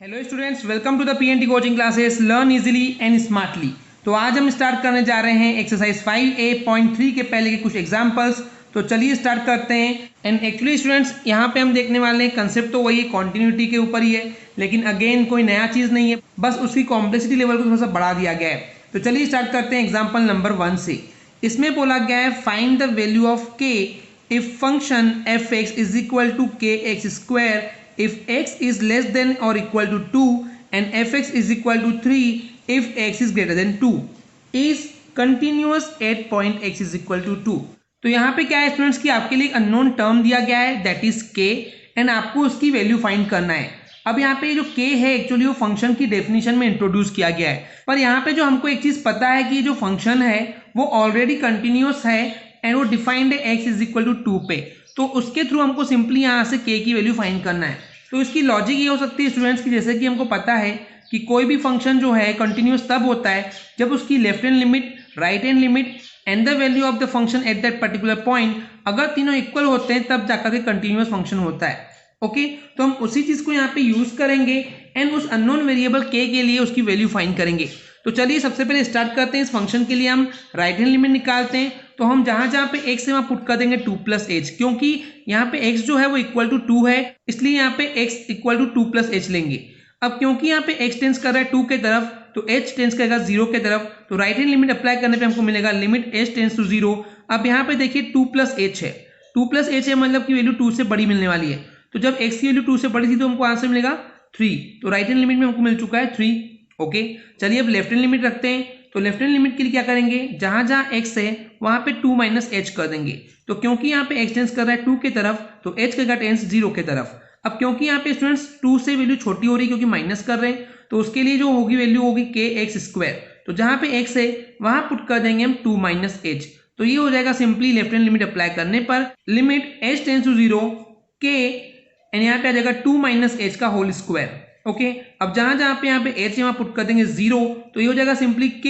Hello students, welcome to the PNT coaching classes learn easily and smartly. तो आज हम start करने जा रहे हैं एक्सरसाइज 5A.3 के पहले के कुछ एग्जांपल्स। तो चलिए स्टार्ट करते हैं। एंड एक्चुअली स्टूडेंट्स यहाँ पे हम देखने वाले हैं कंसेप्ट तो वही है, कॉन्टिन्यूटी के ऊपर ही है, लेकिन अगेन कोई नया चीज़ नहीं है, बस उसकी कॉम्प्लेक्सिटी लेवल को थोड़ा सा बढ़ा दिया गया है। तो चलिए स्टार्ट करते हैं एग्जाम्पल नंबर 1 से। इसमें बोला गया है फाइंड द वैल्यू ऑफ के if function f(x) is equal to kx square if x is less than or equal to 2 and f(x) is equal to 3 if x is greater than 2 is continuous at point x is equal to 2। तो यहाँ पे क्या है students कि आपके लिए एक unknown term दिया गया है दैट इज k एंड आपको उसकी वैल्यू फाइंड करना है। अब यहाँ पे जो k है एक्चुअली वो फंक्शन की डेफिनेशन में इंट्रोड्यूस किया गया है, पर यहाँ पे जो हमको एक चीज पता है कि जो फंक्शन है वो ऑलरेडी कंटिन्यूअस है एंड वो डिफाइंड है x इज इक्वल टू 2 पे, तो उसके थ्रू हमको सिंपली यहाँ से k की वैल्यू फाइंड करना है। तो इसकी लॉजिक ये हो सकती है स्टूडेंट्स की जैसे कि हमको पता है कि कोई भी फंक्शन जो है कंटिन्यूअस तब होता है जब उसकी left hand limit, right hand limit and the value of the function at that particular point अगर तीनों इक्वल होते हैं तब जाकर के कंटिन्यूअस फंक्शन होता है। ओके, तो हम उसी चीज को यहाँ पे यूज करेंगे एंड उस अननोन वेरिएबल k के लिए उसकी वैल्यू फाइंड करेंगे। तो चलिए सबसे पहले स्टार्ट करते हैं। इस फंक्शन के लिए हम राइट हैंड लिमिट निकालते हैं, तो हम जहां जहां पे x है वहां पुट कर देंगे 2 प्लस एच, क्योंकि यहाँ पे x जो है वो इक्वल टू 2 है, इसलिए यहाँ पे x equal to 2 plus H लेंगे। अब क्योंकि यहाँ पे x टेंस कर रहा है 2 के तरफ तो h टेंस करेगा 0 के तरफ, तो राइट हैंड लिमिट अप्लाई करने पे हमको मिलेगा लिमिट h टेंस टू 0। अब यहाँ पे देखिए 2 प्लस एच है, 2 प्लस एच है मतलब की वैल्यू 2 से बड़ी मिलने वाली है, तो जब x की वैल्यू 2 से बड़ी थी तो हमको आंसर मिलेगा 3, तो राइट हैंड लिमिट में हमको मिल चुका है 3। ओके, चलिए अब लेफ्ट हैंड लिमिट रखते हैं। तो लेफ्ट हैंड लिमिट के लिए क्या करेंगे, जहां जहां x है वहां पे 2 माइनस एच कर देंगे, तो क्योंकि यहाँ पे x टेंस कर रहा है 2 के तरफ तो h का टेंस 0 के तरफ। अब क्योंकि यहाँ पे स्टूडेंट्स 2 से वैल्यू छोटी हो रही है क्योंकि माइनस कर रहे हैं, तो उसके लिए जो होगी वैल्यू होगी kx स्क्वायर, तो जहां पे x है वहां पुट कर देंगे हम 2 माइनस एच, तो ये हो जाएगा simply left hand limit apply करने पर limit h tends to 0 k and यहाँ पे आ जाएगा 2 माइनस एच का होल स्क्वायर। ओके, अब जहां जहां पे यहाँ पे h यहाँ पुट कर देंगे 0, तो ये हो जाएगा सिंपली k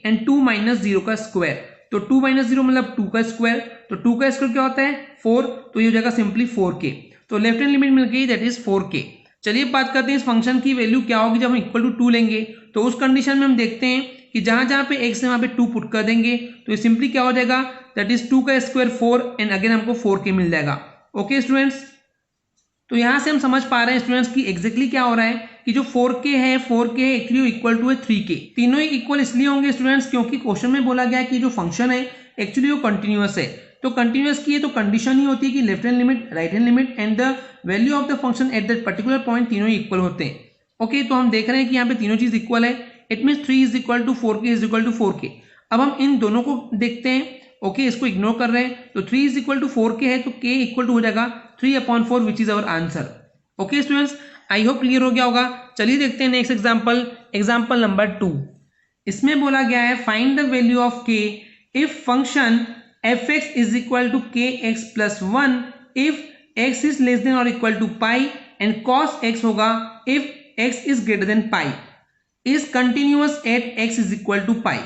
एंड 2 माइनस 0 का स्क्वायर, तो 2 माइनस 0 मतलब 2 का स्क्वायर, तो 2 का स्क्वायर क्या होता है 4, तो ये हो जाएगा सिंपली 4k, तो लेफ्ट हैंड लिमिट मिल गई दैट इज 4k। चलिए बात करते हैं इस फंक्शन की वैल्यू क्या होगी जब हम इक्वल टू 2 लेंगे। तो उस कंडीशन में हम देखते हैं कि जहां जहां पे x है वहां पे 2 पुट कर देंगे, तो ये सिंपली क्या हो जाएगा दैट इज 2 का स्क्वायर 4 एंड अगेन हमको 4k मिल जाएगा। ओके स्टूडेंट्स, तो यहां से हम समझ पा रहे हैं स्टूडेंट्स की एग्जैक्टली क्या हो रहा है कि जो 4k है एक्चुअली इक्वल टू है 3k। तीनों ही इक्वल इसलिए होंगे स्टूडेंट्स क्योंकि क्वेश्चन में बोला गया है कि जो फंक्शन है एक्चुअली वो कंटिन्यूअस है, तो कंटिन्यूअस की है तो कंडीशन ही होती है कि left hand limit, right hand limit and the value of the function at that particular point तीनों ही इक्वल होते हैं। ओके, तो हम देख रहे हैं कि यहाँ पे तीनों चीज इक्वल है, it mean 3 is equal to 4k is equal to 4k। अब हम इन दोनों को देखते हैं। ओके, इसको इग्नोर कर रहे हैं, तो 3 इज इक्वल टू 4k है तो k इक्वल टू हो जाएगा 3/4 which is our answer. Okay students, I hope clear हो गया होगा। चलिए देखते हैं नेक्स्ट एग्जांपल, एग्जांपल नंबर 2। इसमें बोला गया है find the value of k if function f(x) is equal to kx plus 1 if x is less than और equal to pi and cos x होगा if x is greater than pi is continuous at x is equal to pi.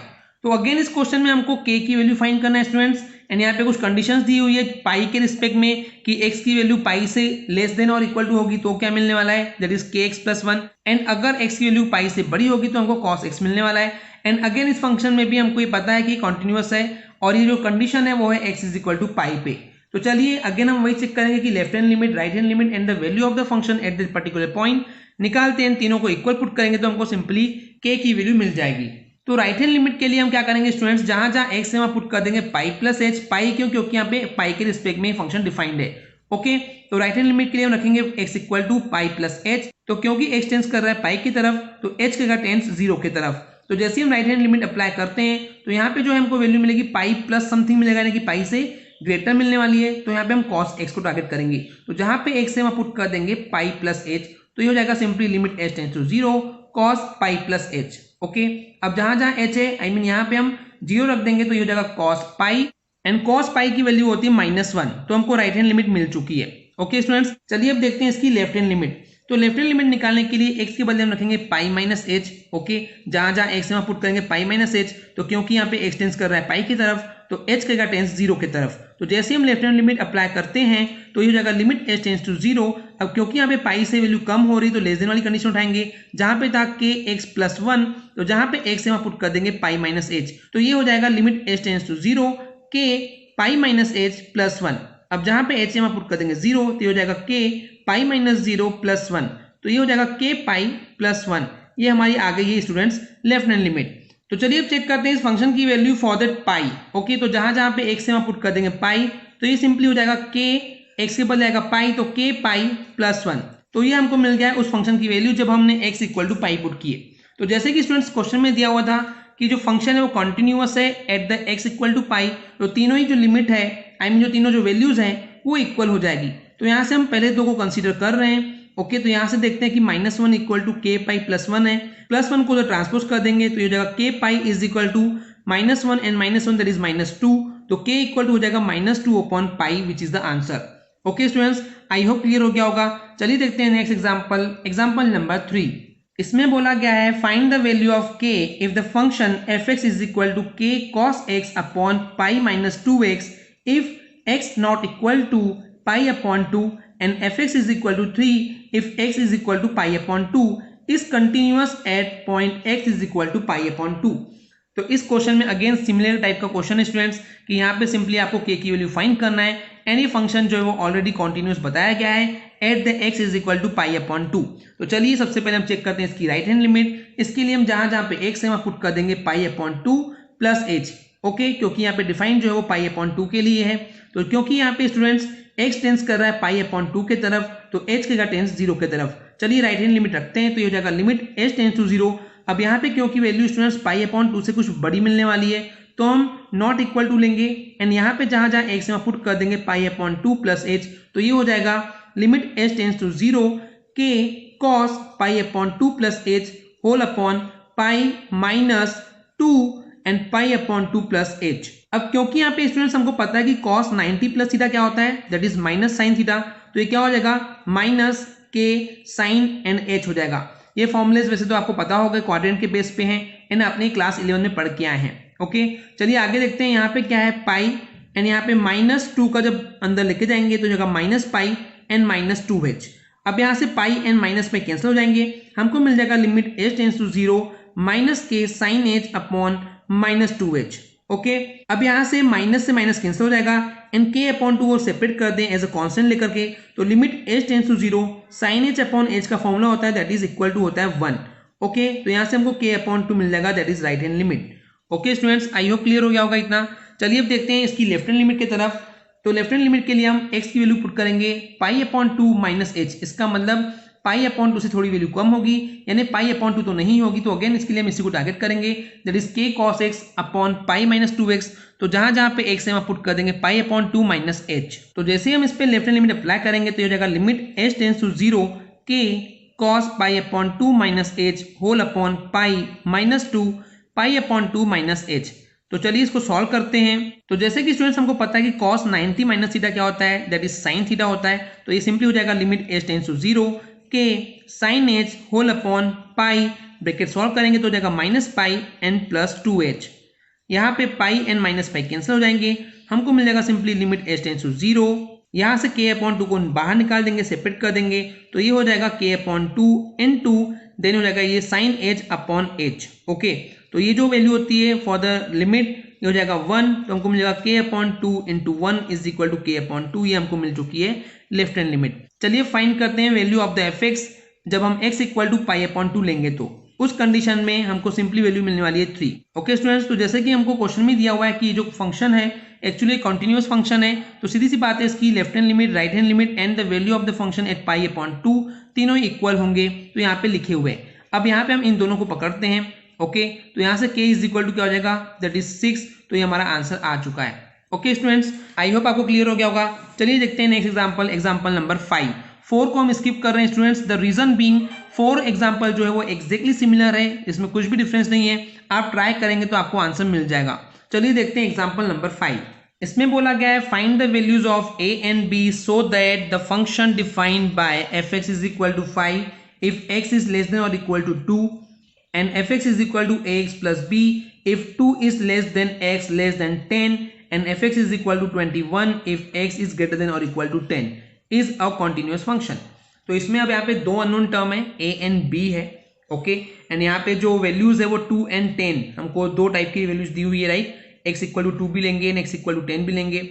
तो again इस question में हमको k की value find करना है students, and यहाँ पे कुछ कंडीशंस दी हुई है पाई के रिस्पेक्ट में कि x की वैल्यू पाई से लेस देन और इक्वल टू होगी तो क्या मिलने वाला है that is kx plus 1, and अगर x की वैल्यू पाई से बड़ी होगी तो हमको cos x मिलने वाला है। एंड अगेन इस फंक्शन में भी हमको ये पता है कि कॉन्टिन्यूअस है और ये जो कंडीशन है वो है x इज इक्वल टू पाई पे। तो चलिए अगेन हम वही चेक करेंगे कि left hand limit, right hand limit and the value of the function at this particular point निकालते हैं, तीनों को इक्वल पुट करेंगे तो हमको सिंपली k की वैल्यू मिल जाएगी। तो राइट हैंड लिमिट के लिए हम क्या करेंगे स्टूडेंट्स, जहां जहां x है वहां पुट कर देंगे पाई प्लस एच, पाई क्यों क्योंकि यहाँ पे पाई के रिस्पेक्ट में फंक्शन डिफाइंड है। ओके, तो राइट हैंड लिमिट के लिए हम रखेंगे x equal to pi plus H, तो क्योंकि x टेंस कर रहा है पाई की तरफ तो h का टेंस 0 की तरफ, तो जैसे हम राइट हैंड लिमिट अप्लाई करते हैं तो यहाँ पे जो है हमको वैल्यू मिलेगी पाई प्लस समथिंग मिलेगा, यानी कि पाई से ग्रेटर मिलने वाली है, तो यहाँ पे हम cos x को टारगेट करेंगे, तो जहां पे x है वहां पुट कर देंगे पाई प्लस एच, तो ये हो जाएगा simply limit h tends to 0 cos pi plus H. Okay, अब जहां जहां h है आई मीन यहाँ पे हम 0 रख देंगे तो ये हो जाएगा cos पाई एंड cos पाई की वैल्यू होती है -1, तो हमको राइट हैंड लिमिट मिल चुकी है। ओके स्टूडेंट्स, चलिए अब देखते हैं इसकी लेफ्ट हैंड लिमिट। तो लेफ्ट हैंड लिमिट निकालने के लिए x के बदले हम रखेंगे पाई माइनस एच। ओके, जहां जहां x में पुट करेंगे पाई माइनस एच, तो क्योंकि यहाँ पे x टेंस कर रहा है पाई की तरफ तो h का टेंस 0 की तरफ, तो जैसे हम लेफ्ट हैंड लिमिट अप्लाई करते हैं तो ये हो जाएगा लिमिट h टेंस टू 0, अब क्योंकि यहाँ पे पाई से वैल्यू कम हो रही तो लेस देन वाली कंडीशन उठाएंगे। जहां पे था के एक्स प्लस 1 तो जहां पे एक्स है वहां पुट कर देंगे पाई माइनस एच, तो ये हो जाएगा लिमिट एच टेंस टू 0 के पाई माइनस एच प्लस 1। अब जहां पे एच है वहां पुट कर देंगे 0 तो ये हो जाएगा के पाई माइनस 0 प्लस 1, तो ये हो जाएगा के पाई प्लस 1। ये हमारी आ गई है स्टूडेंट्स लेफ्ट हैंड लिमिट। तो चलिए अब चेक करते हैं इस फंक्शन की value for that pi. Okay, तो जहां जहां पे एक्स है वहां पुट कर देंगे पाई, तो ये सिंपली हो जाएगा के एक्स के बदले आएगा पाई तो के पाई प्लस 1। तो ये हमको मिल गया उस फंक्शन की वैल्यू जब हमने X equal to pi put किए। तो जैसे कि स्टूडेंट्स क्वेश्चन में दिया हुआ था कि जो फंक्शन है वो कॉन्टिन्यूअस है at the x equal to pi, तो तीनों ही जो लिमिट है जो तीनों जो वैल्यूज हैं वो इक्वल हो जाएगी। तो यहाँ से हम पहले दो को कंसीडर कर रहे हैं। ओके, तो यहाँ से देखते हैं कि -1 इक्वल टू के पाई प्लस 1 है, प्लस 1 को तो ट्रांसपोज कर देंगे तो ये हो जाएगा K pi is equal to -1 and -1 that is -2, तो के इक्वल टू हो जाएगा -2 upon pi which is the answer. Okay students, I hope clear हो गया होगा। चलिए देखते हैं नेक्स्ट एग्जांपल, एग्जांपल नंबर 3। इसमें बोला गया है find the value of k if the function f(x) is equal to k cos x upon pi minus 2x if x not equal to pi upon 2 and f(x) is equal to 3 if x is equal to pi upon 2 is continuous at point x is equal to pi upon 2। तो इस question में again similar type का question है students कि यहाँ पे simply आपको k की वैल्यू फाइंड करना है। एनी फंक्शन जो है वो ऑलरेडी कॉन्टिन्यूस बताया गया है at the x is equal to pi upon 2। तो चलिए सबसे पहले हम चेक करते हैं इसकी राइट हैंड लिमिट। इसके लिए हम जहां जहां पे x है वहां पुट कर देंगे पाई अपॉन 2 प्लस h। ओके, क्योंकि यहाँ पे डिफाइन जो है वो पाई अपॉन 2 के लिए है, तो क्योंकि यहाँ पे स्टूडेंट्स x टेंस कर रहा है पाई अपॉन 2 के तरफ तो h का टेंस 0 के तरफ। चलिए राइट हैंड लिमिट रखते हैं तो ये हो जाएगा लिमिट h टेंस टू 0। अब यहाँ पे क्योंकि वैल्यू स्टूडेंट्स पाई अपॉन 2 से कुछ बड़ी मिलने वाली है तो हम नॉट इक्वल टू लेंगे एंड यहाँ पे जहां जहां x में पुट कर देंगे पाई अपॉन 2 प्लस h, तो ये हो जाएगा limit h tends to 0 K cos pi upon 2 plus h whole upon pi minus 2 and pi upon 2 plus h। अब क्योंकि यहाँ पे स्टूडेंट्स हमको पता है कि cos 90 प्लस थीटा क्या होता है that is minus sine theta, तो ये क्या हो जाएगा माइनस के साइन एंड h हो जाएगा। ये फॉर्मुलेज वैसे तो आपको पता होगा क्वाड्रेंट के बेस पे हैं एंड अपने क्लास 11 में पढ़ के आए हैं। ओके, चलिए आगे देखते हैं। यहाँ पे क्या है पाई एंड यहाँ पे -2 का जब अंदर लेके जाएंगे तो जगह minus pi and minus 2h। अब यहाँ से pi and minus pi cancel हो जाएंगे, हमको मिल जाएगा limit h tends to 0 minus के sine h upon minus 2h। Okay, अब यहाँ से माइनस कैंसिल हो जाएगा एंड k अपॉन 2 और सेपरेट कर दें एज अ कांस्टेंट लेकर के, तो limit h tends to 0 sine h upon h का फॉर्मूला होता है दैट इज इक्वल टू होता है 1। ओके, तो यहाँ से हमको k अपॉन 2 मिल जाएगा that is right hand limit. Okay students, I hope clear हो गया होगा इतना। चलिए अब देखते हैं इसकी लेफ्ट हैंड लिमिट की तरफ। तो लेफ्ट हैंड लिमिट के लिए हम x की वैल्यू पुट करेंगे पाई अपॉन 2 माइनस h। इसका मतलब पाई अपॉन 2 से थोड़ी वैल्यू कम होगी यानी पाई अपॉन 2 तो नहीं होगी, तो अगेन इसके लिए हम इसी को टारगेट करेंगे that is k cos x upon pi minus 2x। तो जहां जहां पे x है वहां पुट कर देंगे पाई अपॉन 2 माइनस h। तो जैसे ही हम इस पे लेफ्ट हैंड लिमिट अप्लाई करेंगे तो ये हो जाएगा limit h tends to 0 k cos pi upon 2 minus h whole upon pi minus 2 pi upon 2 minus h। तो चलिए इसको सॉल्व करते हैं। तो जैसे कि स्टूडेंट्स हमको पता है कि cos 90 माइनस थीटा क्या होता है दैट इज साइन थीटा होता है, तो ये सिंपली हो जाएगा limit h tends to 0 K sine h whole upon pi, bracket solve करेंगे तो हो जाएगा minus pi and plus 2h। यहाँ पे pi and minus pi cancel हो जाएंगे, हमको मिल जाएगा simply limit h tends to 0। यहाँ से k अपॉन 2 को बाहर निकाल देंगे, सेपरेट कर देंगे, तो ये हो जाएगा k अपॉन 2 इन 2 देन हो जाएगा ये sine h upon h। Okay, तो ये जो वैल्यू होती है फॉर द लिमिट ये हो जाएगा 1, तो हमको मिल जाएगा k upon 2 into 1 is equal to k upon 2। ये हमको मिल चुकी है लेफ्ट हैंड लिमिट। चलिए फाइंड करते हैं वैल्यू ऑफ द f(x) जब हम x equal to pi upon 2 लेंगे तो उस कंडीशन में हमको सिंपली वैल्यू मिलने वाली है 3। ओके स्टूडेंट्स, तो जैसे कि हमको क्वेश्चन में दिया हुआ है कि जो फंक्शन है एक्चुअली कॉन्टिन्यूअस फंक्शन है, तो सीधी सी बात है इसकी left hand limit, right hand limit and the value of the function at pi upon 2 तीनों ही इक्वल होंगे, तो यहाँ पे लिखे हुए हैं। अब यहाँ पे हम इन दोनों को पकड़ते हैं। ओके, तो यहाँ से k इज इक्वल टू क्या हो जाएगा दैट इज 6, तो ये हमारा आंसर आ चुका है। ओके स्टूडेंट्स, आई होप आपको क्लियर हो गया होगा। चलिए देखते हैं नेक्स्ट एग्जांपल, एग्जांपल नंबर 5। 4 को हम स्किप कर रहे हैं students, the reason being 4 example जो है वो एक्जैक्टली सिमिलर है, इसमें कुछ भी डिफरेंस नहीं है। आप ट्राई करेंगे तो आपको आंसर मिल जाएगा। चलिए देखते हैं एग्जांपल नंबर 5। इसमें बोला गया है find the values of a and b so that the function defined by f(x) is equal to 5 if x is less than और equal to 2 and f(x) is equal to ax plus b if 2 is less than x less than 10 and f(x) is equal to 21 if x is greater than or equal to 10 is a continuous function। तो इसमें अब यहाँ पे दो unknown term है, A and B है, okay. And यहाँ पे जो वैल्यूज है वो 2 एंड 10, हमको दो टाइप की वैल्यूज दी हुई है, राइट। x इक्वल टू 2 भी लेंगे एंड x इक्वल टू 10 भी लेंगे।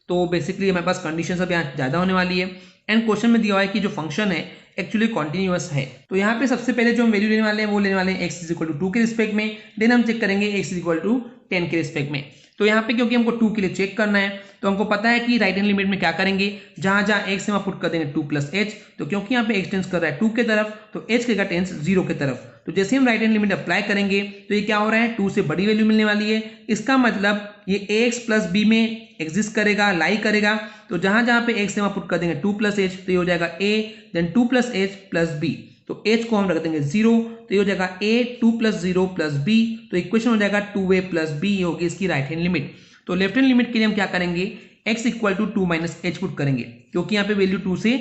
तो बेसिकली हमारे पास कंडीशन अब यहाँ ज़्यादा होने वाली है। एंड क्वेश्चन में दिया हुआ है कि जो फंक्शन है एक्चुअली कॉन्टिन्यूअस है। तो यहाँ पे सबसे पहले जो हम वैल्यू लेने वाले हैं वो लेने वाले हैं x इज इक्वल टू 2 के रिस्पेक्ट में, देन हम चेक करेंगे x इज इक्वल टू 10 के रिस्पेक्ट में। तो यहाँ पे क्योंकि हमको 2 के लिए चेक करना है तो हमको पता है कि राइट हैंड लिमिट में क्या करेंगे, जहां जहां x से वहां पुट कर देंगे 2 प्लस h। तो क्योंकि यहाँ पे x टेंस कर रहा है 2 के तरफ तो h का टेंस 0 के तरफ। तो जैसे हम राइट हैंड लिमिट अप्लाई करेंगे तो ये क्या हो रहा है, 2 से बड़ी वैल्यू मिलने वाली है। इसका मतलब ये ax प्लस b में एग्जिस्ट करेगा, लाई करेगा। तो जहां जहां पे x से वहां पुट कर देंगे 2 प्लस h, तो ये हो जाएगा a, then 2 plus h plus b। तो h को हम रख देंगे 0, तो ये हो जाएगा a 2 प्लस 0 प्लस b। तो इक्वेशन हो जाएगा 2a प्लस b, ये होगी इसकी राइट हैंड लिमिट। तो लेफ्ट हैंड लिमिट के लिए हम क्या करेंगे, x equal to 2 minus h put करेंगे, क्योंकि यहाँ पे वैल्यू 2 से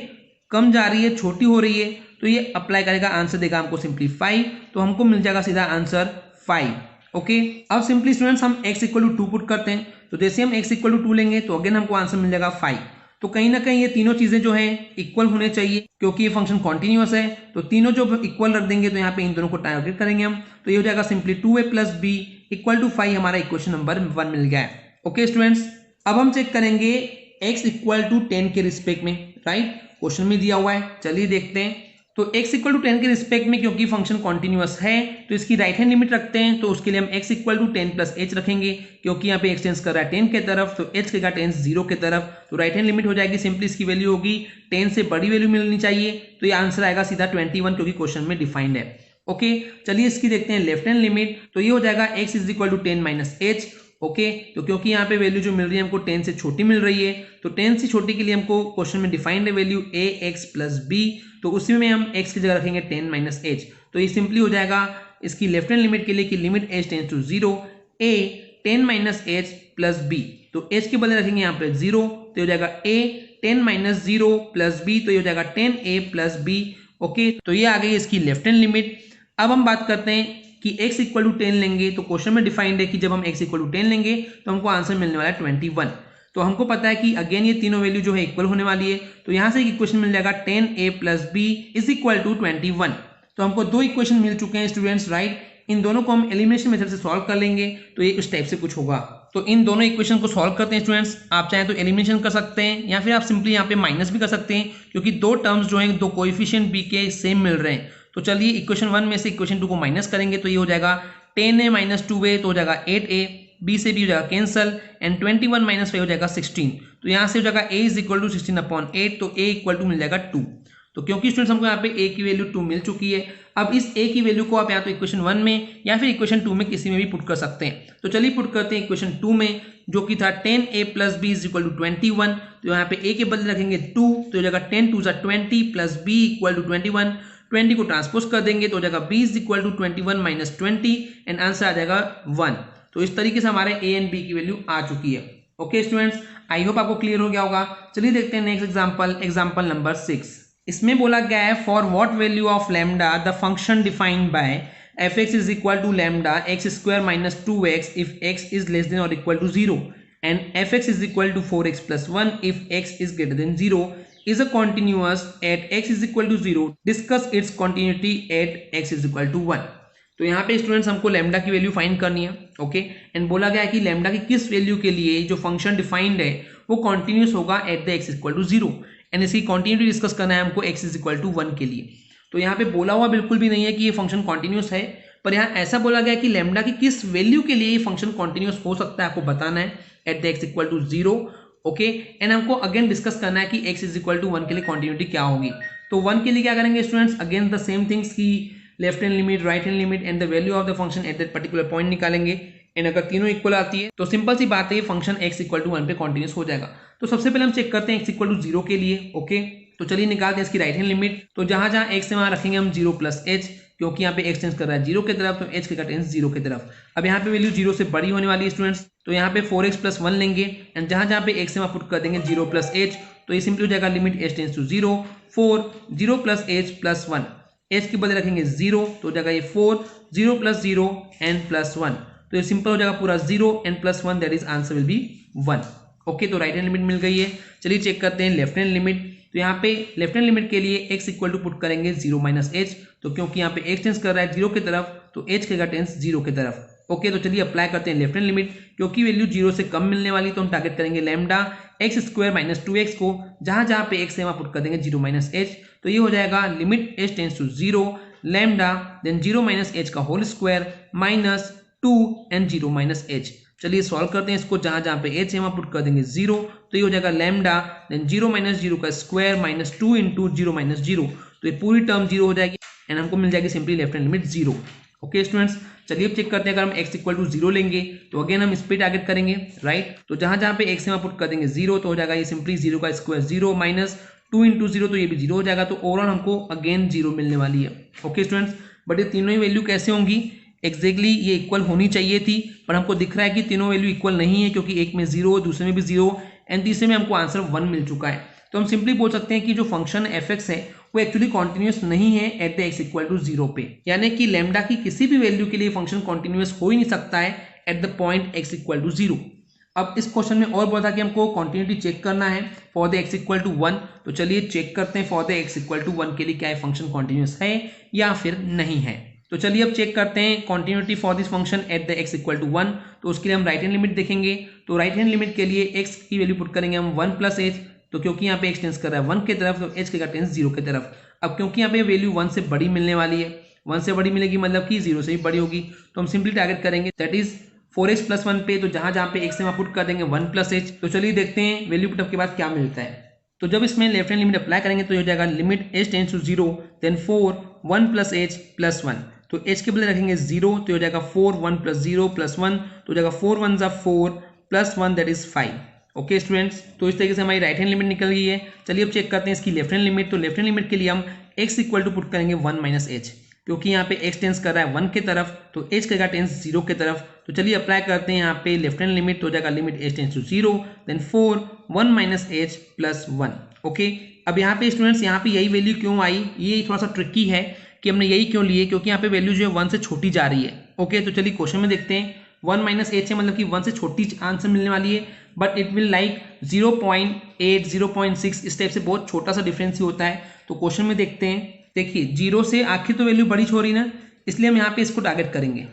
कम जा रही है, छोटी हो रही है। तो ये अप्लाई करेगा, आंसर देगा हमको सिंपली 5। तो हमको मिल जाएगा सीधा आंसर 5, ओके। अब सिंपली स्टूडेंट्स हम x इक्वल टू 2 पुट करते हैं। तो जैसे हम x इक्वल टू 2 लेंगे तो अगेन हमको आंसर मिल जाएगा 5। तो कहीं ना कहीं ये तीनों चीजें जो है इक्वल होने चाहिए, क्योंकि ये फंक्शन कॉन्टिन्यूअस है। तो तीनों जो इक्वल रख देंगे तो यहाँ पे इन दोनों को टारगेट करेंगे हम। तो ये हो जाएगा simply 2a plus b equal to 5, हमारा इक्वेशन नंबर 1 मिल गया है, ओके स्टूडेंट्स। अब हम चेक करेंगे x इक्वल टू 10 के रिस्पेक्ट में, राइट। क्वेश्चन में दिया हुआ है, चलिए देखते हैं। तो x इक्वल टू 10 के रिस्पेक्ट में क्योंकि फंक्शन कॉन्टिन्यूअस है तो इसकी राइट हैंड लिमिट रखते हैं। तो उसके लिए हम x equal to 10 plus h रखेंगे, क्योंकि यहाँ पे x टेंस कर रहा है 10 के तरफ तो h का टेंस 0 के तरफ। तो राइट हैंड लिमिट हो जाएगी सिंपली, इसकी वैल्यू होगी 10 से बड़ी वैल्यू मिलनी चाहिए। तो ये आंसर आएगा सीधा 21, क्योंकि क्वेश्चन में डिफाइंड है, ओके। चलिए इसकी देखते हैं लेफ्ट हैंड लिमिट। तो ये हो जाएगा x is equal to 10 minus h, okay. तो क्योंकि यहाँ पे वैल्यू जो मिल रही है हमको 10 से छोटी मिल रही है, तो 10 से छोटी के लिए हमको क्वेश्चन में डिफाइंड है वैल्यू ax प्लस b। तो उसी में हम x की जगह रखेंगे 10 माइनस h। तो ये सिंपली हो जाएगा इसकी लेफ्ट हैंड लिमिट के लिए कि limit h tends to 0 a 10 minus h plus b। तो h के बदले रखेंगे यहाँ पे 0, तो हो जाएगा a 10 माइनस 0 प्लस b, तो ये हो जाएगा 10a प्लस b, ओके। तो ये आ गई इसकी लेफ्ट हैंड लिमिट। अब हम बात करते हैं कि x इक्वल टू 10 लेंगे। तो क्वेश्चन में डिफाइंड है कि जब हम x इक्वल टू 10 लेंगे तो हमको आंसर मिलने वाला है 21। तो हमको पता है कि अगेन ये तीनों वैल्यू जो है इक्वल होने वाली है। तो यहाँ से एक इक्वेशन मिल जाएगा 10a plus b is equal to 21। तो हमको दो इक्वेशन मिल चुके हैं स्टूडेंट्स, राइट। इन दोनों को हम एलिमिनेशन मेथड से सॉल्व कर लेंगे तो ये इस टाइप से कुछ होगा। तो इन दोनों इक्वेशन को सॉल्व करते हैं स्टूडेंट्स। आप चाहें तो एलिमिनेशन कर सकते हैं या फिर आप सिंपली यहाँ पे माइनस भी कर सकते हैं, क्योंकि दो टर्म्स जो हैं, दो कोएफिशिएंट b के सेम मिल रहे हैं। तो चलिए इक्वेशन 1 में से इक्वेशन 2 को माइनस करेंगे तो ये हो जाएगा 10a माइनस 2a, तो हो जाएगा 8a, b से b हो जाएगा कैंसल, एंड 21 माइनस 5 हो जाएगा 16। तो यहाँ से हो जाएगा a इज इक्वल टू 16/8, तो a इक्वल टू मिल जाएगा 2। तो क्योंकि स्टूडेंट्स हमको यहाँ पे a की वैल्यू 2 मिल चुकी है, अब इस a की वैल्यू को आप या तो इक्वेशन 1 में या फिर इक्वेशन 2 में किसी में भी पुट कर सकते हैं। तो चलिए पुट करते हैं इक्वेशन 2 में, जो कि था 10a plus b is equal to 21। तो यहाँ पे a के बदले रखेंगे 2, तो हो जाएगा 10 2 20 प्लस b इक्वल टू 21। 20 को ट्रांसपोज कर देंगे तो हो जाएगा b is equal to 21 minus 20, and answer आ जाएगा 1। तो इस तरीके से हमारे a एंड b की वैल्यू आ चुकी है, ओके स्टूडेंट्स। आई होप आपको क्लियर हो गया होगा। चलिए देखते हैं नेक्स्ट एग्जांपल, एग्जांपल नंबर 6। इसमें बोला गया है for what value of lambda the function defined by fx is equal to lambda x square minus 2x if x is less than और equal to 0 and fx is equal to 4x plus 1 if x is greater than 0 is a continuous at x is equal to 0. Discuss its continuity at x is equal to 1. तो यहाँ पे students हमको lambda की value find करनी है, okay. And बोला गया है कि लैम्डा की किस वैल्यू के लिए जो फंक्शन डिफाइंड है वो कॉन्टिन्यूस होगा at the x equal to 0, and इसकी कॉन्टिन्यूटी डिस्कस करना है हमको x इज इक्वल टू 1 के लिए। तो यहाँ पे बोला हुआ बिल्कुल भी नहीं है कि ये फंक्शन कॉन्टिन्यूस है, पर यहाँ ऐसा बोला गया है कि लैम्डा की किस वैल्यू के लिए ये फंक्शन कॉन्टिन्यूस हो सकता है आपको बताना है at the x equal to 0, okay. And हमको अगेन डिस्कस करना है कि x इज इक्वल टू 1 के लिए कॉन्टिन्यूटी क्या होगी। तो 1 के लिए क्या करेंगे students, again the same things की left hand limit, right hand limit and the value of the function at that particular point निकालेंगे। एंड अगर तीनों इक्वल आती है तो सिंपल सी बात है ये फंक्शन x इक्वल टू 1 पे कॉन्टिन्यूस हो जाएगा। तो सबसे पहले हम चेक करते हैं x इक्वल टू 0 के लिए, ओके। तो चलिए निकालते हैं इसकी राइट हैंड लिमिट। तो जहां जहां x है वहां रखेंगे हम 0 प्लस h, क्योंकि यहाँ पे x टेंस कर रहा है 0 की तरफ, तो h का टेंस 0 की तरफ। अब यहाँ पे वैल्यू 0 से बड़ी होने वाली है स्टूडेंट्स, तो यहाँ पे 4x प्लस 1 लेंगे, एंड जहां जहां पे x है वहां पुट कर देंगे 0 प्लस h। तो ये सिंपली हो जाएगा limit h tends to 0 4 0 plus h plus 1, h के बदले रखेंगे 0, तो हो जाएगा ये 4 0 प्लस 0 एंड प्लस 1। तो ये सिंपल हो जाएगा पूरा 0 and plus 1, that is answer will be 1, okay. तो राइट हैंड लिमिट मिल गई है। चलिए चेक करते हैं लेफ्ट हैंड लिमिट। तो यहाँ पे लेफ्ट हैंड लिमिट के लिए x इक्वल टू पुट करेंगे 0 माइनस एच, तो क्योंकि यहाँ पे x टेंस कर रहा है 0 की तरफ तो h करेगा टेंस 0 की तरफ। ओके, तो चलिए अप्लाई करते हैं लेफ्ट हैंड लिमिट। क्योंकि वैल्यू 0 से कम मिलने वाली तो हम टारगेट करेंगे lambda x square minus 2x को, जहां जहां पे x है वहां पुट कर देंगे 0 माइनस एच, तो ये हो जाएगा limit h tends to 0 lambda then 0 minus H का whole square minus 2 and 0 minus h. चलिए सॉल्व करते हैं इसको, जहां जहां पे h है वहां पुट कर देंगे 0, तो ये हो जाएगा लैम्डा देन 0 माइनस 0 का स्क्वायर माइनस 2 इंटू 0 माइनस 0, तो ये पूरी टर्म 0 हो जाएगी एंड हमको मिल जाएगी simply left hand limit 0। Okay students, चलिए अब चेक करते हैं, अगर हम x इक्वल टू 0 लेंगे तो अगेन हम इस पे टारगेट करेंगे, राइट। तो जहां जहां पे x है वहां पुट कर देंगे 0, तो हो जाएगा ये सिंपली 0 का स्क्वायर 0 माइनस 2 इंटू 0, तो ये भी 0 हो जाएगा, तो ओवरऑल हमको अगेन 0 मिलने वाली है। ओके स्टूडेंट्स, बट ये तीनों ही वैल्यू कैसे होंगी, एग्जैक्टली ये इक्वल होनी चाहिए थी, पर हमको दिख रहा है कि तीनों वैल्यू इक्वल नहीं है, क्योंकि एक में 0, दूसरे में भी 0 एंड तीसरे में हमको आंसर 1 मिल चुका है। तो हम सिंपली बोल सकते हैं कि जो फंक्शन fx है वो एक्चुअली कॉन्टिन्यूस नहीं है at the x equal to 0 पे, यानी कि लैम्डा की किसी भी वैल्यू के लिए फंक्शन कॉन्टिन्यूस हो ही नहीं सकता है at the point x equal to 0। अब इस क्वेश्चन में और बोला था कि हमको कॉन्टिन्यूटी चेक करना है for the x equal to 1, तो चलिए चेक करते हैं for the x equal to 1 के लिए क्या है फंक्शन कॉन्टिन्यूस है या फिर नहीं है। तो चलिए अब चेक करते हैं continuity for this function at the x equal to 1, तो उसके लिए हम राइट हैंड लिमिट देखेंगे। तो राइट हैंड लिमिट के लिए x की वैल्यू पुट करेंगे हम 1 प्लस एच, तो क्योंकि यहाँ पे x टेंस कर रहा है 1 की तरफ तो h का टेंस 0 की तरफ। अब क्योंकि यहाँ पे वैल्यू 1 से बड़ी मिलने वाली है, 1 से बड़ी मिलेगी मतलब कि 0 से भी बड़ी होगी, तो हम सिंपली टारगेट करेंगे दैट इज 4x प्लस 1 पे, तो जहां जहां पे x है वहां पुट कर देंगे 1 प्लस एच। तो चलिए देखते हैं वैल्यू पुटअप के बाद क्या मिलता है। तो जब इसमें लेफ्ट हैंड लिमिट अप्लाई करेंगे तो हो जाएगा limit h tends to 0 then 4 1 plus H plus 1, तो h के बदले रखेंगे 0, तो हो जाएगा 4 1 प्लस 0 प्लस 1, तो हो जाएगा 4 1 जा 4 plus 1 that is 5। Okay students, तो इस तरीके से हमारी राइट हैंड लिमिट निकल गई है। चलिए अब चेक करते हैं इसकी लेफ्ट हैंड लिमिट। तो लेफ्ट हैंड लिमिट के लिए हम x इक्वल टू पुट करेंगे 1 माइनस एच, क्योंकि यहाँ पे x टेंस कर रहा है 1 की तरफ तो h करेगा टेंस 0 की तरफ। तो चलिए अप्लाई करते हैं यहाँ पे लेफ्ट हैंड लिमिट, तो हो जाएगा limit h tends to 0 then 4 1 minus H plus 1। Okay, अब यहाँ पे स्टूडेंट्स यहाँ पे यही वैल्यू क्यों आई, ये थोड़ा सा ट्रिकी है कि हमने यही क्यों लिए, क्योंकि यहाँ पे वैल्यू जो है 1 से छोटी जा रही है। ओके, तो चलिए क्वेश्चन में देखते हैं 1 माइनस एच है मतलब कि 1 से छोटी आंसर मिलने वाली है, बट इट विल लाइक 0.8 0.6 इस टाइप से बहुत छोटा सा डिफरेंस ही होता है। तो क्वेश्चन में देखते हैं, देखिए 0 से आखिर तो वैल्यू बड़ी हो रही ना, इसलिए हम यहाँ पे इसको टारगेट करेंगे।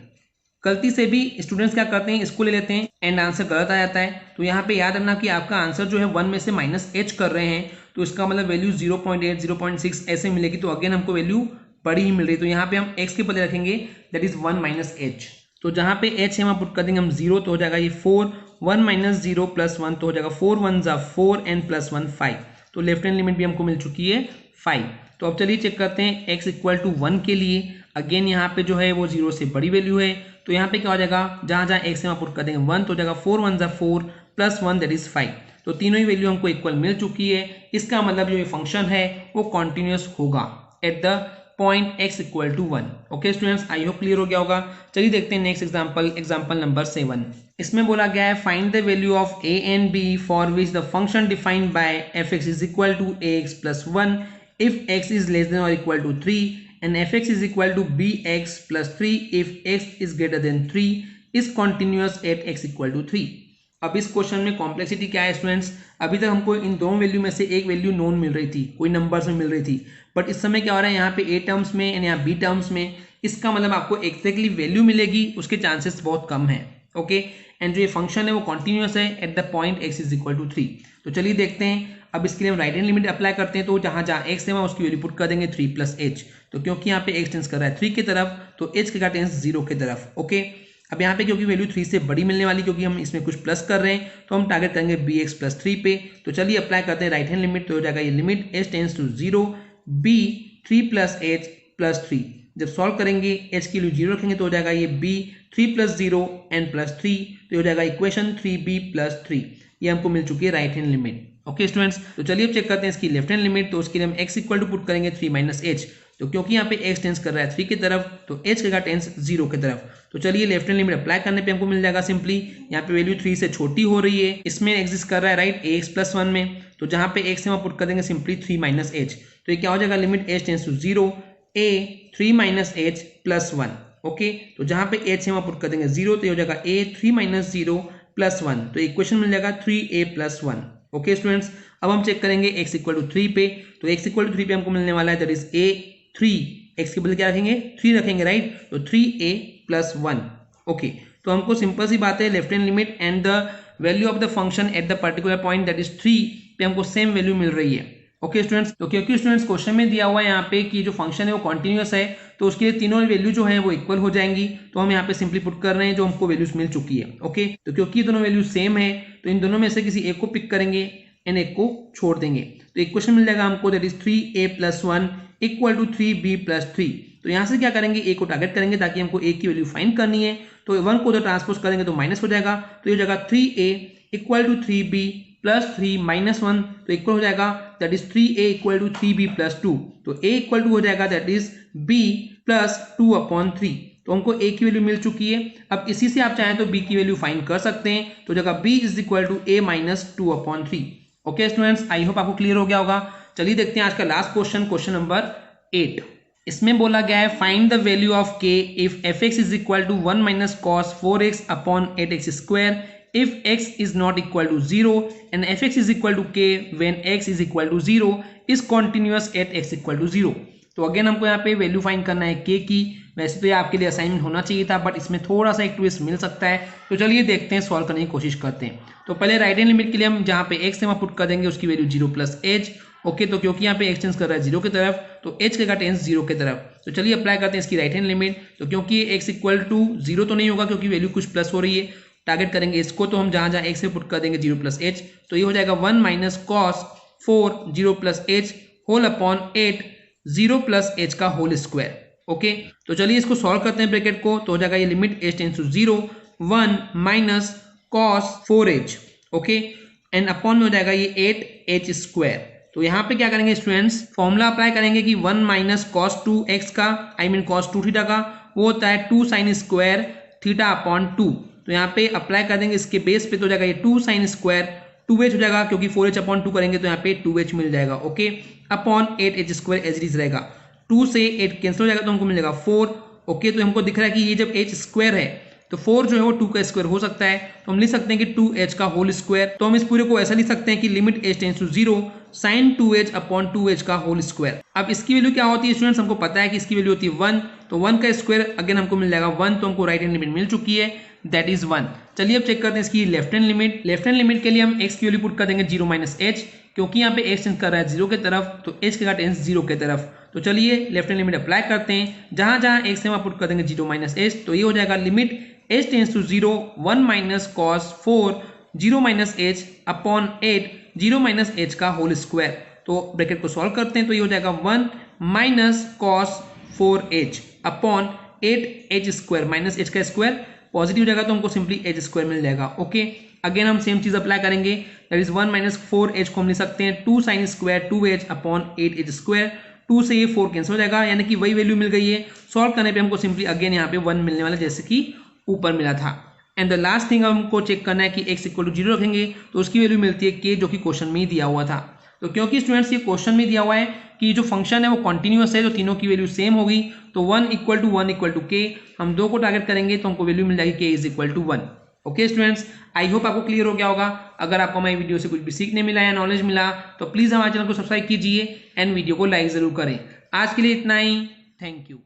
गलती से भी स्टूडेंट्स क्या करते हैं, इसको ले लेते हैं एंड आंसर गलत आ जाता है। तो यहाँ पे याद रखना कि आपका आंसर जो है 1 में से माइनस एच कर रहे हैं, तो इसका मतलब वैल्यू 0.8 0.6 ऐसे मिलेगी, तो अगेन हमको वैल्यू बड़ी ही मिल रही है। तो यहाँ पे हम x के बदले रखेंगे दैट इज 1 माइनस एच, तो जहाँ पे h है वहाँ पुट कर देंगे हम 0, तो हो जाएगा ये 4 1 माइनस 0 प्लस 1, तो हो जाएगा 4 1 जा 4 एंड प्लस 1 5। तो लेफ्ट हैंड लिमिट भी हमको मिल चुकी है 5। तो अब चलिए चेक करते हैं x इक्वल टू 1 के लिए, अगेन यहाँ पे जो है वो 0 से बड़ी वैल्यू है, तो यहाँ पे क्या हो जाएगा, जहाँ जहाँ x है वहाँ पुट कर देंगे 1, तो हो जाएगा 4 1 जा 4 प्लस 1 दैट इज 5। तो तीनों ही वैल्यू हमको इक्वल मिल चुकी है, इसका मतलब जो ये फंक्शन है वो कॉन्टिन्यूस होगा at the point x equal to 1। Okay students, I hope clear हो गया होगा। चलिए देखते हैं नेक्स्ट एग्जांपल, एग्जांपल नंबर 7। इसमें बोला गया है find the value of a and b for which the function defined by fx is equal to ax plus 1 if x is less than और equal to 3 and fx is equal to bx plus 3 if x is greater than 3 is continuous at x equal to 3। अब इस question में complexity क्या है students, अभी तक हमको इन दोनों वैल्यू में से एक वैल्यू नोन मिल रही थी, कोई नंबर्स में मिल रही थी, बट इस समय क्या हो रहा है यहाँ पे a टर्म्स में एंड यहाँ b टर्म्स में, इसका मतलब आपको एक्जैक्टली वैल्यू मिलेगी, उसके चांसेस बहुत कम है। ओके, एंड जो ये फंक्शन है वो कॉन्टिन्यूअस है at the point x is equal to 3। तो चलिए देखते हैं, अब इसके लिए हम राइट हैंड लिमिट अप्लाई करते हैं, तो जहाँ जहाँ x है वहाँ उसकी वैल्यू पुट कर देंगे 3 प्लस एच, तो क्योंकि यहाँ पे x टेंस कर रहा है 3 की तरफ तो h का टेंस 0 की तरफ। ओके, अब यहाँ पे क्योंकि वैल्यू 3 से बड़ी मिलने वाली, क्योंकि हम इसमें कुछ प्लस कर रहे हैं, तो हम टारगेट करेंगे bx प्लस 3 पे। तो चलिए अप्लाई करते हैं राइट हैंड लिमिट, तो हो जाएगा ये limit h tends to 0 b 3 plus h plus 3। जब सॉल्व करेंगे h की वैल्यू 0 रखेंगे तो हो जाएगा ये b 3 प्लस 0 एंड प्लस 3, तो हो जाएगा इक्वेशन 3b प्लस 3। ये हमको मिल चुकी है right hand limit. Okay students, तो चलिए अब चेक करते हैं इसकी लेफ्ट हैंड लिमिट। तो उसके लिए हम x इक्वल टू पुट करेंगे 3 माइनस एच, तो क्योंकि यहाँ पे x टेंस कर रहा है 3 की तरफ तो h करेगा टेंस 0 की तरफ। तो चलिए लेफ्ट हैंड लिमिट अप्लाई करने पे हमको मिल जाएगा सिंपली, यहाँ पे वैल्यू 3 से छोटी हो रही है, इसमें एग्जिस्ट कर रहा है राइट ax प्लस 1 में, तो जहाँ पे x है वहाँ पुट कर देंगे सिंपली 3 माइनस एच, तो ये क्या हो जाएगा limit h tends to 0 a 3 minus H plus 1। Okay, तो जहाँ पे h है वहाँ पुट कर देंगे 0, तो ये हो जाएगा a 3 माइनस 0 प्लस 1, तो इक्वेशन मिल जाएगा 3a प्लस 1। ओके स्टूडेंट्स, अब हम चेक करेंगे x इक्वल टू 3 पे, तो x इक्वल टू 3 पे हमको मिलने वाला है दैट इज a3, x के बदले क्या रखेंगे 3 रखेंगे राइट, तो 3a प्लस 1। ओके, तो हमको सिंपल सी बात है left hand limit and the value of the function at the particular point that is 3 पे हमको सेम वैल्यू मिल रही है। ओके स्टूडेंट्स, तो क्योंकि स्टूडेंट्स क्वेश्चन में दिया हुआ है यहाँ पे कि जो फंक्शन है वो कॉन्टिन्यूअस है, तो उसके लिए तीनों वैल्यू जो है वो इक्वल हो जाएंगी, तो हम यहाँ पे सिंपली पुट कर रहे हैं जो हमको वैल्यूज मिल चुकी है। ओके, तो क्योंकि दोनों वैल्यू सेम है तो इन दोनों में से किसी एक को पिक करेंगे एंड एक को छोड़ देंगे, तो एक क्वेश्चन मिल जाएगा हमको that is 3a plus 1 equal to 3b plus 3। तो यहाँ से क्या करेंगे, ए को टारगेट करेंगे ताकि हमको ए की वैल्यू फाइंड करनी है, तो 1 को तो ट्रांसपोज करेंगे तो माइनस हो जाएगा, तो ये हो जाएगा 3a equal to 3b plus 3 minus 1, तो इक्वल हो जाएगा that is 3a equal to 3b plus 2, तो a इक्वल टू हो जाएगा दैट इज b प्लस 2/3। तो हमको a की वैल्यू मिल चुकी है। अब इसी से आप चाहें तो b की वैल्यू फाइंड कर सकते हैं, तो जगह b is equal to a minus 2/3। Okay students, I hope आपको क्लियर हो गया होगा। चलिए देखते हैं आज का लास्ट क्वेश्चन, क्वेश्चन नंबर 8। इसमें बोला गया है find the value of k if fx is equal to 1 minus cos 4x upon 8x square if x is not equal to 0 and fx is equal to k when x is equal to 0 is continuous at x equal to 0। तो again हमको यहाँ पे value find करना है k की। वैसे तो ये आपके लिए असाइनमेंट होना चाहिए था, बट इसमें थोड़ा सा एक ट्विस्ट मिल सकता है, तो चलिए देखते हैं, सॉल्व करने की कोशिश करते हैं। तो पहले राइट हैंड लिमिट के लिए हम जहाँ पे x है वहाँ पुट कर देंगे उसकी वैल्यू 0 प्लस h। ओके, तो क्योंकि यहाँ पे x टेंस कर रहा है 0 की तरफ, तो h का टेंस 0 की तरफ, तो चलिए अप्लाई करते हैं इसकी राइट हैंड लिमिट। तो क्योंकि x इक्वल टू 0 तो नहीं होगा क्योंकि वैल्यू कुछ प्लस हो रही है, टारगेट करेंगे इसको, तो हम जहां जहां x से पुट कर देंगे 0 प्लस h, तो ये हो जाएगा 1 minus cos 4 0 plus h whole upon 8 0 plus h का होल स्क्वायर। ओके, तो चलिए इसको सॉल्व करते हैं ब्रैकेट को, तो हो जाएगा ये limit h tends to 0 1 minus cos 4h। Okay, and upon में हो जाएगा ये 8h स्क्वायर। तो यहाँ पे क्या करेंगे स्टूडेंट्स, फॉर्मूला अप्लाई करेंगे कि 1 माइनस कॉस 2x का आई मीन कॉस 2 थीटा का वो होता है 2 साइन स्क्वायर थीटा अपॉन 2। तो यहाँ पे अप्लाई कर देंगे इसके बेस पे, तो हो जाएगा ये 2 साइन स्क्वायर 2h हो जाएगा क्योंकि 4h अपॉन 2 करेंगे तो यहाँ पे 2h मिल जाएगा। Okay, upon 8h square as it is रहेगा, 2 से 8 कैंसिल हो जाएगा तो हमको मिल जाएगा 4। ओके, तो हमको दिख रहा है कि ये जब h स्क्वायर है तो 4 जो है वो 2 का स्क्वायर हो सकता है, तो हम लिख सकते हैं कि 2h का होल स्क्वायर। तो हम इस पूरे को ऐसा लिख सकते हैं कि limit h tends to 0 sine 2h upon 2h का होल स्क्वायर। अब इसकी वैल्यू क्या होती है स्टूडेंट्स, हमको पता है कि इसकी वैल्यू होती है 1, तो 1 का स्क्वायर अगेन हमको मिल जाएगा 1, तो हमको राइट हैंड लिमिट मिल चुकी है दैट इज 1। चलिए अब चेक करते हैं इसकी left hand limit. Left hand limit के लिए हम x की वैल्यू पुट कर देंगे 0 माइनस h, क्योंकि यहाँ पे x टेंस कर रहा है 0 की तरफ, तो h का टेंस 0 की तरफ। तो चलिए लेफ्ट हैंड लिमिट अप्लाई करते हैं, जहां जहां x है वहां पुट कर देंगे 0 माइनस h, तो ये हो जाएगा limit h tends to 0 1 minus cos 4 0 minus h upon 8 0 minus h का होल स्क्वायर। तो ब्रैकेट को सॉल्व करते हैं, तो ये हो जाएगा 1 minus cos 4h upon 8h square minus h का स्क्वायर पॉजिटिव हो जाएगा तो हमको सिंपली h स्क्वायर मिल जाएगा। ओके, अगेन हम सेम चीज अप्लाई करेंगे, दैट इज 1 माइनस 4h को हम लिख सकते हैं 2 sine square 2h upon 8h square, 2 से ये 4 कैंसिल हो जाएगा, यानी कि वही वैल्यू मिल गई है। सॉल्व करने पे हमको सिंपली अगेन यहाँ पे 1 मिलने वाला जैसे कि ऊपर मिला था। एंड द लास्ट थिंग हमको चेक करना है कि x इक्वल टू 0 रखेंगे तो उसकी वैल्यू मिलती है k, जो कि क्वेश्चन में ही दिया हुआ था। तो क्योंकि स्टूडेंट्स ये क्वेश्चन में दिया हुआ है कि जो फंक्शन है वो कॉन्टिन्यूअस है, तो तीनों की वैल्यू सेम होगी, तो 1 इक्वल टू k, हम 2 को टारगेट करेंगे तो हमको वैल्यू मिल जाएगी k is equal to 1। Okay students, I hope आपको क्लियर हो गया होगा। अगर आपको हमारी वीडियो से कुछ भी सीखने मिला या नॉलेज मिला तो प्लीज हमारे चैनल को सब्सक्राइब कीजिए एंड वीडियो को लाइक जरूर करें। आज के लिए इतना ही, थैंक यू।